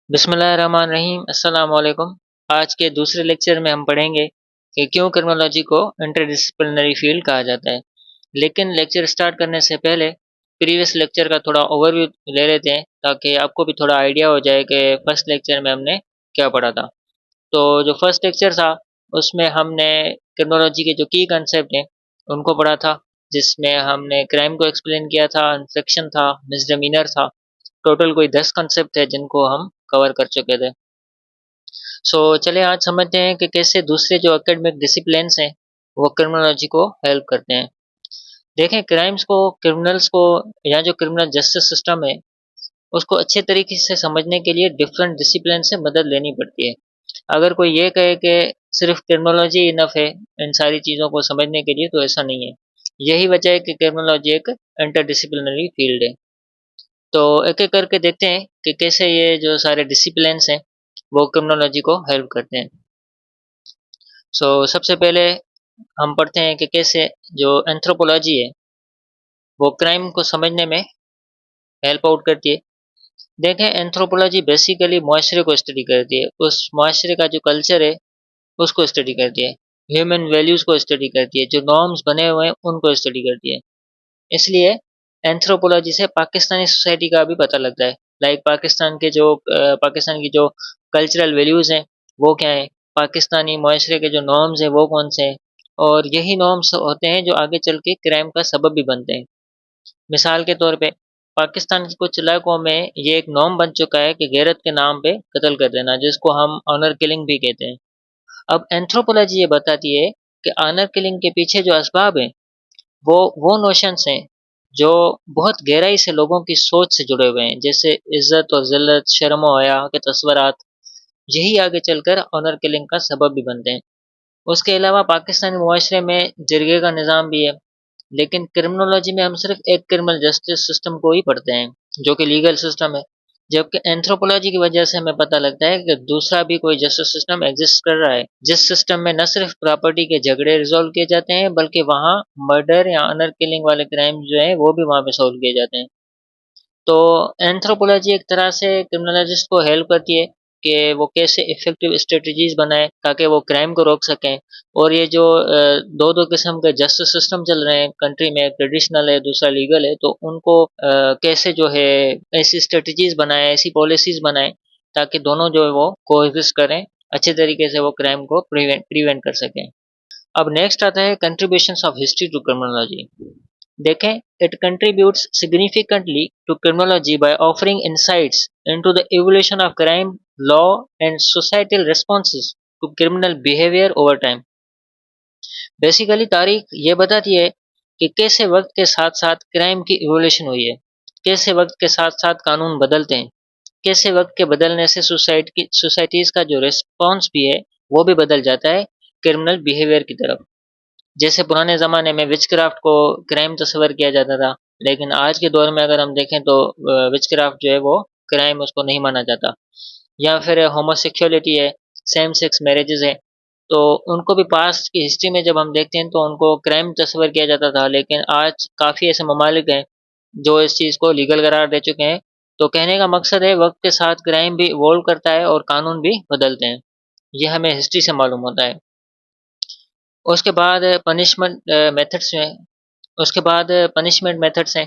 बिस्मिल्लाहिर्रहमानिर्रहीम अस्सलाम वालेकुम। आज के दूसरे लेक्चर में हम पढ़ेंगे कि क्यों क्रिमिनोलॉजी को इंटरडिसिप्लिनरी फील्ड कहा जाता है। लेकिन लेक्चर स्टार्ट करने से पहले प्रीवियस लेक्चर का थोड़ा ओवरव्यू ले लेते हैं ताकि आपको भी थोड़ा आइडिया हो जाए कि फर्स्ट लेक्चर में हमने क्या पढ़ा था। तो जो फर्स्ट लेक्चर था उसमें हमने क्रिमिनोलॉजी के जो की कंसेप्ट हैं उनको पढ़ा था, जिसमें हमने क्राइम को एक्सप्लेन किया था, इन्फेक्शन था, मिसडेमीनर था। टोटल कोई 10 कंसेप्ट है जिनको हम कवर कर चुके थे। चलिए आज समझते हैं कि कैसे दूसरे जो एकेडमिक डिसिप्लिन्स हैं वो क्रिमिनोलॉजी को हेल्प करते हैं। देखें, क्राइम्स को, क्रिमिनल्स को या जो क्रिमिनल जस्टिस सिस्टम है उसको अच्छे तरीके से समझने के लिए डिफरेंट डिसिप्लिन से मदद लेनी पड़ती है। अगर कोई ये कहे कि सिर्फ क्रिमिनोलॉजी इनफ है इन सारी चीज़ों को समझने के लिए, तो ऐसा नहीं है। यही वजह है कि क्रिमिनोलॉजी एक इंटरडिसिप्लिनरी फील्ड है। तो एक-एक करके देखते हैं कि कैसे ये जो सारे डिसिप्लिन्स हैं वो क्रिमिनोलॉजी को हेल्प करते हैं। सबसे पहले हम पढ़ते हैं कि कैसे जो एंथ्रोपोलॉजी है वो क्राइम को समझने में हेल्प आउट करती है। देखें, एंथ्रोपोलॉजी बेसिकली मुआशरे को स्टडी करती है। उस मुआशरे का जो कल्चर है उसको स्टडी करती है। ह्यूमन वैल्यूज़ को स्टडी करती है। जो नॉर्म्स बने हुए हैं उनको स्टडी करती है। इसलिए एंथ्रोपोलॉजी से पाकिस्तानी सोसाइटी का भी पता लगता है। लाइक पाकिस्तान की जो कल्चरल वैल्यूज़ हैं वो क्या हैं, पाकिस्तानी मुआशरे के जो नॉर्म्स हैं वो कौन से हैं, और यही नॉर्म्स होते हैं जो आगे चल के क्राइम का सबब भी बनते हैं। मिसाल के तौर पे पाकिस्तान के कुछ इलाकों में ये एक नॉर्म बन चुका है कि गैरत के नाम पे कत्ल कर देना, जिसको हम ऑनर किलिंग भी कहते हैं। अब एंथ्रोपोलॉजी ये बताती है कि ऑनर किलिंग के पीछे जो असबाब हैं वो नोशंस हैं जो बहुत गहराई से लोगों की सोच से जुड़े हुए हैं, जैसे इज्जत और जिल्लत, शर्म और हया के तस्वरात। यही आगे चलकर ऑनर किलिंग का सबब भी बनते हैं। उसके अलावा पाकिस्तानी मुआशरे में जरगे का निज़ाम भी है। लेकिन क्रिमिनोलॉजी में हम सिर्फ एक क्रिमिनल जस्टिस सिस्टम को ही पढ़ते हैं जो कि लीगल सिस्टम है, जबकि एंथ्रोपोलॉजी की वजह से हमें पता लगता है कि दूसरा भी कोई जस्टिस सिस्टम एग्जिस्ट कर रहा है, जिस सिस्टम में न सिर्फ प्रॉपर्टी के झगड़े रिजॉल्व किए जाते हैं बल्कि वहाँ मर्डर या ऑनर किलिंग वाले क्राइम जो हैं वो भी वहाँ पे सॉल्व किए जाते हैं। तो एंथ्रोपोलॉजी एक तरह से क्रिमिनोलॉजिस्ट को हेल्प करती है कि वो कैसे इफ़ेक्टिव स्ट्रेटजीज बनाएँ ताकि वो क्राइम को रोक सकें। और ये जो दो-दो किस्म के जस्टिस सिस्टम चल रहे हैं कंट्री में, एक ट्रेडिशनल है, दूसरा लीगल है, तो उनको कैसे जो है ऐसी स्ट्रेटजीज बनाएँ, ऐसी पॉलिसीज़ बनाएँ ताकि दोनों जो है वो कोएग्जिस्ट करें, अच्छे तरीके से वो क्राइम को प्रिवेंट कर सकें। अब नेक्स्ट आता है contributions of history to criminology. देखें, it contributes significantly to criminology by offering insights into the evolution of crime, law, and societal responses to criminal behavior over time. Basically तारीख ये बताती है कि कैसे वक्त के साथ साथ क्राइम की इवोल्यूशन हुई है, कैसे वक्त के साथ साथ कानून बदलते हैं, कैसे वक्त के बदलने से सोसाइटीज़ का जो रिस्पॉन्स भी है वो भी बदल जाता है क्रिमिनल बिहेवियर की तरफ। जैसे पुराने ज़माने में विचक्राफ्ट को क्राइम तस्वर किया जाता था, लेकिन आज के दौर में अगर हम देखें तो विचक्राफ्ट जो है वो क्राइम उसको नहीं माना जाता। या फिर होमोसेक्सुअलिटी है, सेम सेक्स मैरिजेज़ है, तो उनको भी पास्ट की हिस्ट्री में जब हम देखते हैं तो उनको क्राइम तस्वर किया जाता था, लेकिन आज काफ़ी ऐसे ममालिक हैं जो इस चीज़ को लीगल करार दे चुके हैं। तो कहने का मकसद है वक्त के साथ क्राइम भी इवॉल्व करता है और कानून भी बदलते हैं। ये हमें हिस्ट्री से मालूम होता है। उसके बाद पनिशमेंट मेथड्स हैं उसके बाद पनिशमेंट मेथड्स हैं,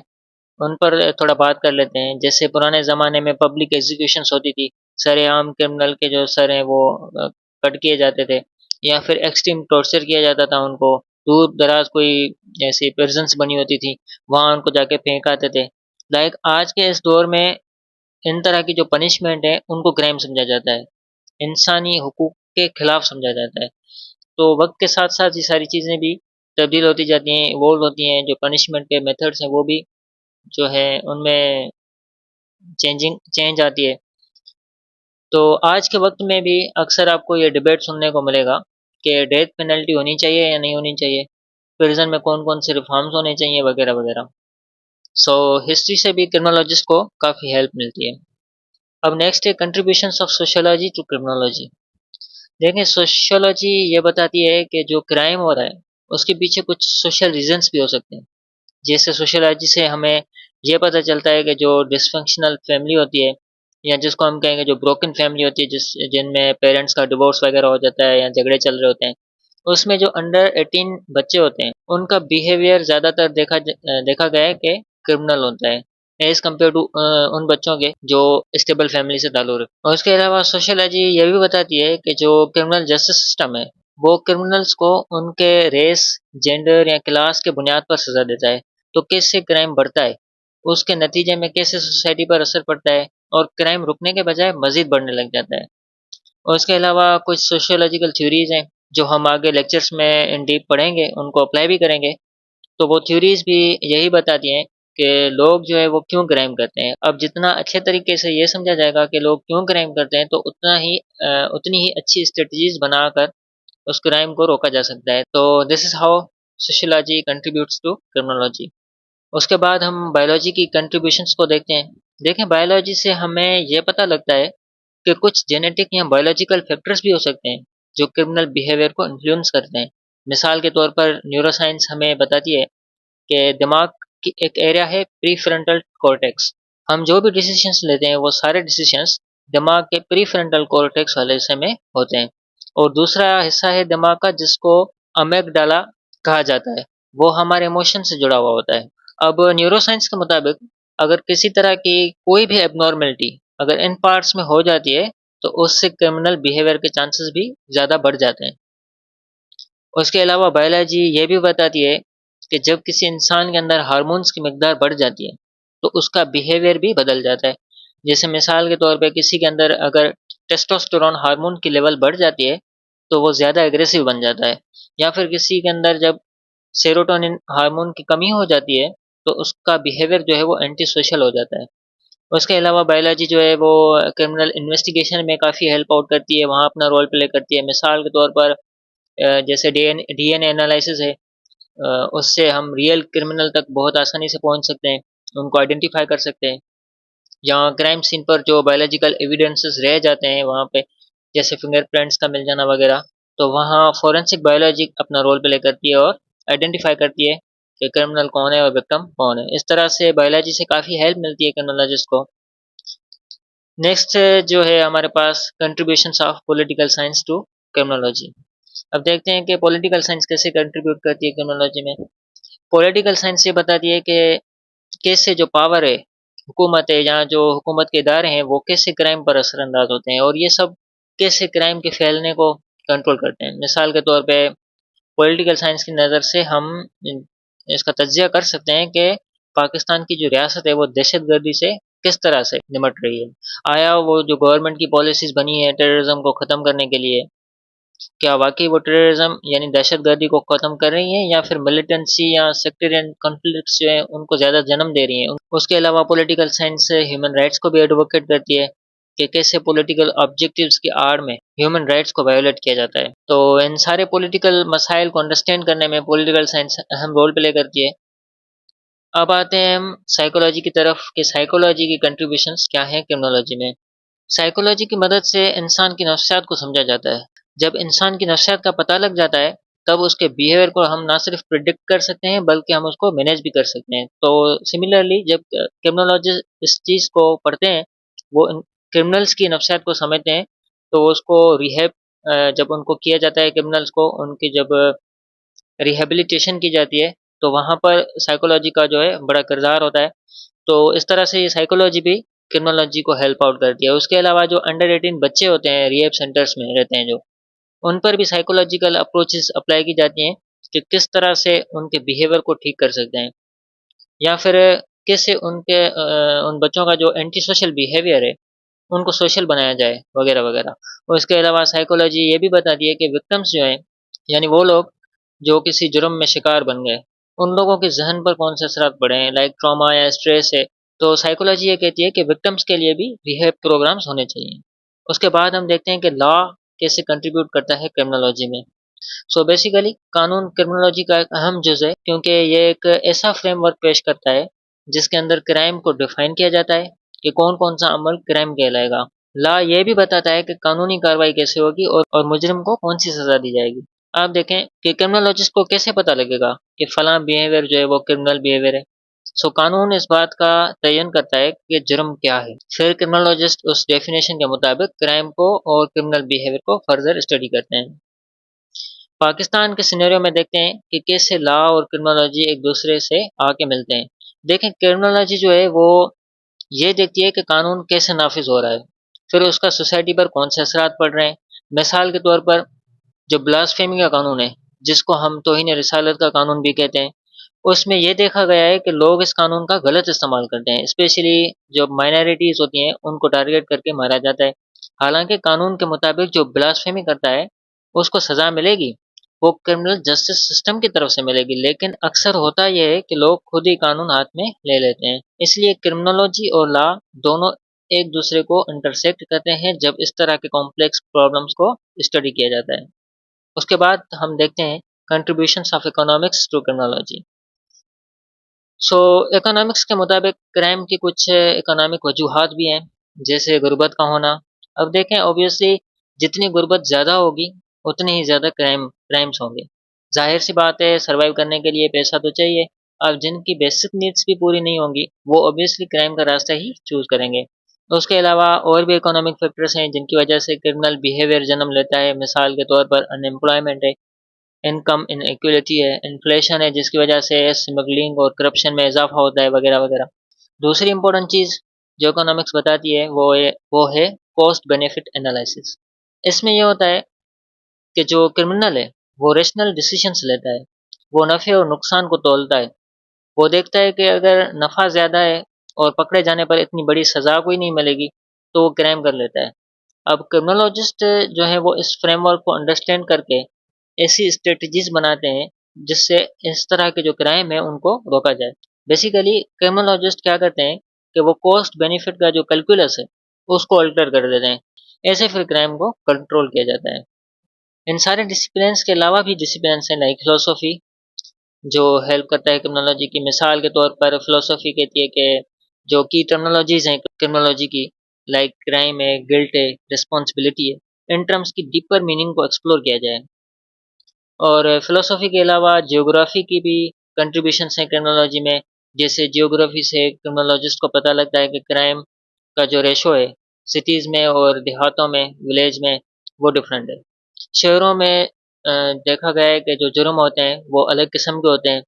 उन पर थोड़ा बात कर लेते हैं। जैसे पुराने ज़माने में पब्लिक एग्जीक्यूशंस होती थी, सरेआम क्रिमिनल के जो सर हैं वो कट किए जाते थे, या फिर एक्सट्रीम टॉर्चर किया जाता था उनको। दूर दराज कोई ऐसी प्रिजन्स बनी होती थी, वहाँ उनको जाके फेंक आते थे। लाइक आज के इस दौर में इन तरह की जो पनिशमेंट है उनको क्राइम समझा जाता है, इंसानी हुकूक के खिलाफ समझा जाता है। तो वक्त के साथ साथ ये सारी चीज़ें भी तब्दील होती जाती हैं, इवॉल्व होती हैं। जो पनिशमेंट के मेथड्स हैं वो भी जो है उनमें चेंज आती है। तो आज के वक्त में भी अक्सर आपको ये डिबेट सुनने को मिलेगा कि डेथ पेनल्टी होनी चाहिए या नहीं होनी चाहिए, प्रिजन में कौन कौन से रिफॉर्म्स होने चाहिए वगैरह वगैरह। हिस्ट्री से भी क्रिमिनोलॉजिस्ट को काफ़ी हेल्प मिलती है। अब नेक्स्ट है contributions of sociology to criminology. देखें, सोशियोलॉजी ये बताती है कि जो क्राइम हो रहा है उसके पीछे कुछ सोशल रीजंस भी हो सकते हैं। जैसे सोशियोलॉजी से हमें ये पता चलता है कि जो डिसफंक्शनल फैमिली होती है या जिसको हम कहेंगे जो ब्रोकन फैमिली होती है, जिनमें पेरेंट्स का डिवोर्स वगैरह हो जाता है या झगड़े चल रहे होते हैं, उसमें जो अंडर 18 बच्चे होते हैं उनका बिहेवियर ज़्यादातर देखा गया है कि क्रिमिनल होता है एज कम्पेयर टू उन बच्चों के जो स्टेबल फैमिली से ताल्लुक़ रखते हैं। और उसके अलावा सोशियोलॉजी ये भी बताती है कि जो क्रिमिनल जस्टिस सिस्टम है वो क्रिमिनल्स को उनके रेस, जेंडर या क्लास के बुनियाद पर सज़ा देता है। तो कैसे क्राइम बढ़ता है, उसके नतीजे में कैसे सोसाइटी पर असर पड़ता है और क्राइम रुकने के बजाय मज़ीद बढ़ने लग जाता है। और उसके अलावा कुछ सोशियोलॉजिकल थ्योरीज़ हैं जो हम आगे लेक्चर्स में इन डीप पढ़ेंगे, उनको अप्लाई भी करेंगे। तो वो थ्योरीज़ भी यही बताती हैं कि लोग जो है वो क्यों क्राइम करते हैं। अब जितना अच्छे तरीके से ये समझा जाएगा कि लोग क्यों क्राइम करते हैं, तो उतनी ही अच्छी स्ट्रेटजीज़ बनाकर उस क्राइम को रोका जा सकता है। तो this is how sociology contributes to criminology. उसके बाद हम बायोलॉजी की कंट्रीब्यूशंस को देखते हैं। देखें, बायोलॉजी से हमें ये पता लगता है कि कुछ जेनेटिक या बायोलॉजिकल फैक्टर्स भी हो सकते हैं जो क्रिमिनल बिहेवियर को इन्फ्लुएंस करते हैं। मिसाल के तौर पर न्यूरोसाइंस हमें बताती है कि दिमाग की एक एरिया है प्रीफ्रंटल कॉर्टेक्स। हम जो भी डिसीजंस लेते हैं वो सारे डिसीजंस दिमाग के प्रीफ्रंटल कॉर्टेक्स वाले हिस्से में होते हैं। और दूसरा हिस्सा है दिमाग का जिसको अमेगडाला कहा जाता है, वो हमारे इमोशन से जुड़ा हुआ होता है। अब न्यूरोसाइंस के मुताबिक अगर किसी तरह की कोई भी एबनॉर्मेलिटी अगर इन पार्ट्स में हो जाती है तो उससे क्रिमिनल बिहेवियर के चांसेस भी ज़्यादा बढ़ जाते हैं। उसके अलावा बायोलॉजी ये भी बताती है कि जब किसी इंसान के अंदर हार्मोन्स की मिकदार बढ़ जाती है तो उसका बिहेवियर भी बदल जाता है। जैसे मिसाल के तौर पे किसी के अंदर अगर टेस्टोस्टेरोन हार्मोन की लेवल बढ़ जाती है तो वो ज़्यादा एग्रेसिव बन जाता है, या फिर किसी के अंदर जब सेरोटोनिन हार्मोन की कमी हो जाती है तो उसका बिहेवियर जो है वो एंटी सोशल हो जाता है। उसके अलावा बायोलॉजी जो है वो क्रिमिनल इन्वेस्टिगेशन में काफ़ी हेल्प आउट करती है, वहाँ अपना रोल प्ले करती है। मिसाल के तौर पर जैसे डीएनए एनालिसिस है, उससे हम रियल क्रिमिनल तक बहुत आसानी से पहुँच सकते हैं, उनको आइडेंटिफ़ाई कर सकते हैं। जहाँ क्राइम सीन पर जो बायोलॉजिकल एविडेंसेस रह जाते हैं वहाँ पे, जैसे फिंगरप्रिंट्स का मिल जाना वगैरह, तो वहाँ फोरेंसिक बायोलॉजी अपना रोल प्ले करती है और आइडेंटिफ़ाई करती है कि क्रिमिनल कौन है और विक्टिम कौन है। इस तरह से बायोलॉजी से काफ़ी हेल्प मिलती है क्रिमिनोलॉजिस्ट को। नेक्स्ट जो है हमारे पास contributions of political science to criminology. अब देखते हैं कि पॉलिटिकल साइंस कैसे कंट्रीब्यूट करती है क्रिमिनोलॉजी में। पॉलिटिकल साइंस ये बताती है कि कैसे जो पावर है, हुकूमत है या जो हुकूमत के इदारे हैं वो कैसे क्राइम पर असरअंदाज होते हैं और ये सब कैसे क्राइम के फैलने को कंट्रोल करते हैं। मिसाल के तौर पे पॉलिटिकल साइंस की नज़र से हम इसका तज्जिया कर सकते हैं कि पाकिस्तान की जो रियासत है वो दहशतगर्दी से किस तरह से निमट रही है। आया वो जो गवर्नमेंट की पॉलिसीज़ बनी है टेररिज्म को ख़त्म करने के लिए, क्या वाक़ई वो टेररिज्म यानी दहशतगर्दी को ख़त्म कर रही हैं या फिर मिलिटेंसी या सेक्टेरियन कॉन्फ्लिक्ट्स जो हैं उनको ज़्यादा जन्म दे रही हैं। उसके अलावा पॉलिटिकल साइंस ह्यूमन राइट्स को भी एडवोकेट करती है कि कैसे पॉलिटिकल ऑब्जेक्टिव्स की आड़ में ह्यूमन राइट्स को वायोलेट किया जाता है। तो इन सारे पॉलिटिकल मसाइल को अंडरस्टैंड करने में पॉलिटिकल साइंस अहम रोल प्ले करती है। अब आते हैं हम साइकोलॉजी की तरफ कि साइकोलॉजी की कंट्रीब्यूशंस क्या हैं क्रिमिनोलॉजी में। साइकोलॉजी की मदद से इंसान की नफ्सियात को समझा जाता है। जब इंसान की नफ्सियात का पता लग जाता है तब उसके बिहेवियर को हम ना सिर्फ प्रिडिक्ट कर सकते हैं बल्कि हम उसको मैनेज भी कर सकते हैं। तो सिमिलरली जब क्रिमिनोलॉजिस्ट इस चीज़ को पढ़ते हैं, वो क्रिमिनल्स की नफ्सियात को समझते हैं, तो उसको रिहैब जब उनको किया जाता है, क्रिमिनल्स को उनकी जब रिहैबिलिटेशन की जाती है तो वहाँ पर साइकोलॉजी का जो है बड़ा किरदार होता है। तो इस तरह से ये साइकोलॉजी भी क्रिमिनोलॉजी को हेल्प आउट करती है। उसके अलावा जो अंडर 18 बच्चे होते हैं रिहैब सेंटर्स में रहते हैं जो, उन पर भी साइकोलॉजिकल अप्रोचेस अप्लाई की जाती हैं कि किस तरह से उनके बिहेवियर को ठीक कर सकते हैं, या फिर कैसे उन बच्चों का जो एंटी सोशल बिहेवियर है उनको सोशल बनाया जाए वगैरह वगैरह। और इसके अलावा साइकोलॉजी ये भी बताती है कि विक्टिम्स जो हैं यानी वो लोग जो किसी जुर्म में शिकार बन गए, उन लोगों के ज़हन पर कौन से असरात पड़े हैं, लाइक ट्रॉमा या स्ट्रेस है। तो साइकोलॉजी ये कहती है कि विक्टिम्स के लिए भी रिहैब प्रोग्राम्स होने चाहिए। उसके बाद हम देखते हैं कि लॉ कैसे कंट्रीब्यूट करता है क्रिमिनोलॉजी में। सो बेसिकली कानून क्रिमिनोलॉजी का एक अहम जुज़ है क्योंकि ये एक ऐसा फ्रेमवर्क पेश करता है जिसके अंदर क्राइम को डिफाइन किया जाता है कि कौन-कौन सा अमल क्राइम कहलाएगा। लॉ ये भी बताता है कि कानूनी कार्रवाई कैसे होगी और मुजरिम को कौन-सी सज़ा दी जाएगी। आप देखें कि क्रिमिनोलॉजिस्ट को कैसे पता लगेगा कि फलां बिहेवियर जो है वो क्रिमिनल बिहेवियर है। सो कानून इस बात का तयन करता है कि जुर्म क्या है। फिर क्रिमिनोलॉजिस्ट उस डेफिनेशन के मुताबिक क्राइम को और क्रिमिनल बिहेवियर को फर्दर स्टडी करते हैं। पाकिस्तान के सिनेरियो में देखते हैं कि कैसे लॉ और क्रिमिनोलॉजी एक दूसरे से आके मिलते हैं। देखें, क्रिमिनोलॉजी जो है वो ये देखती है कि कानून कैसे नाफिज हो रहा है, फिर उसका सोसाइटी पर कौन से असरात पड़ रहे हैं। मिसाल के तौर पर जो ब्लास्फेमी का कानून है, जिसको हम तौहीन रिसालत का कानून भी कहते हैं, उसमें ये देखा गया है कि लोग इस कानून का गलत इस्तेमाल करते हैं, स्पेशली जो माइनॉरिटीज होती हैं उनको टारगेट करके मारा जाता है। हालांकि कानून के मुताबिक जो ब्लास्फेमी करता है उसको सजा मिलेगी, वो क्रिमिनल जस्टिस सिस्टम की तरफ से मिलेगी, लेकिन अक्सर होता यह है कि लोग खुद ही कानून हाथ में ले लेते हैं। इसलिए क्रिमिनोलॉजी और लॉ दोनों एक दूसरे को इंटरसेक्ट करते हैं जब इस तरह के कॉम्प्लेक्स प्रॉब्लम्स को स्टडी किया जाता है। उसके बाद हम देखते हैं contributions of economics to criminology. So economics के मुताबिक क्राइम की कुछ इकोनॉमिक वजूहात भी हैं, जैसे गुर्बत का होना। अब देखें, ऑब्वियसली जितनी गुर्बत ज़्यादा होगी उतने ही ज़्यादा क्राइम्स होंगे। जाहिर सी बात है, सर्वाइव करने के लिए पैसा तो चाहिए। अब जिनकी बेसिक नीड्स भी पूरी नहीं होंगी वो ऑब्वियसली क्राइम का रास्ता ही चूज़ करेंगे। उसके अलावा और भी इकोनॉमिक फैक्टर्स हैं जिनकी वजह से क्रिमिनल बिहेवियर जन्म लेता है। मिसाल के तौर पर अनएम्प्लॉयमेंट है, इनकम इनइक्वलिटी है, इन्फ्लेशन है जिसकी वजह से स्मगलिंग और करप्शन में इजाफा होता है, वगैरह वगैरह। दूसरी इंपॉर्टेंट चीज़ जो इकोनॉमिक्स बताती है वो है कॉस्ट बेनिफिट एनालिसिस। इसमें यह होता है कि जो क्रिमिनल है वो रेशनल डिसीजंस लेता है, वो नफ़े और नुकसान को तौलता है। वो देखता है कि अगर नफ़ा ज़्यादा है और पकड़े जाने पर इतनी बड़ी सज़ा कोई नहीं मिलेगी तो वो क्राइम कर लेता है। अब क्रिमिनोलॉजिस्ट जो है वो इस फ्रेमवर्क को अंडरस्टैंड करके ऐसी स्ट्रेटजीज बनाते हैं जिससे इस तरह के जो क्राइम है उनको रोका जाए। बेसिकली क्रिमिनोलॉजिस्ट क्या करते हैं कि वो कॉस्ट बेनिफिट का जो कैलकुलस है उसको अल्टर कर देते हैं। ऐसे फिर क्राइम को कंट्रोल किया जाता है। इन सारे डिसिप्लिन्स के अलावा भी डिसिप्लिन्स हैं लाइक फिलोसफी, जो हेल्प करता है क्रिमिनोलॉजी की। मिसाल के तौर पर फिलोसफी कहती है कि जो की टर्मिनोलॉजीज हैं क्रिमिनोलॉजी की, लाइक क्राइम है, गिल्ट है, रिस्पॉन्सिबिलिटी है, इन टर्म्स की डीपर मीनिंग को एक्सप्लोर किया जाए। और फिलोसफी के अलावा जियोग्राफी की भी कंट्रीब्यूशंस हैं क्रिमिनोलॉजी में। जैसे जियोग्राफी से क्रिमिनोलॉजिस्ट को पता लगता है कि क्राइम का जो रेशो है सिटीज़ में और देहातों में, विलेज में, वो डिफरेंट है। शहरों में देखा गया है कि जो जुर्म होते हैं वो अलग किस्म के होते हैं,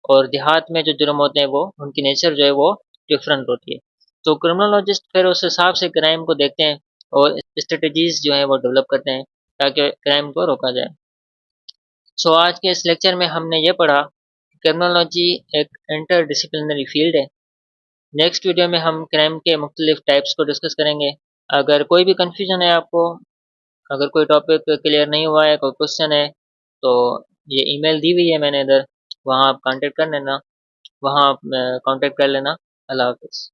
और देहात में जो जुर्म होते हैं वो उनकी नेचर जो है वो डिफरेंट होती है। तो क्रिमिनोलॉजिस्ट फिर उस हिसाब से क्राइम को देखते हैं और स्ट्रेटजीज जो है वो डेवलप करते हैं ताकि क्राइम को रोका जाए। सो आज के इस लेक्चर में हमने ये पढ़ा, क्रिमिनोलॉजी एक इंटर डिसिप्लिनरी फील्ड है। नेक्स्ट वीडियो में हम क्राइम के मुख्तलिफ टाइप्स को डिस्कस करेंगे। अगर कोई भी कन्फ्यूजन है आपको, अगर कोई टॉपिक क्लियर नहीं हुआ है, कोई क्वेश्चन है, तो ये ईमेल दी हुई है मैंने इधर, वहाँ आप कांटेक्ट कर लेना, वहाँ आप कांटेक्ट कर लेना। अल्लाह हाफ़िज़।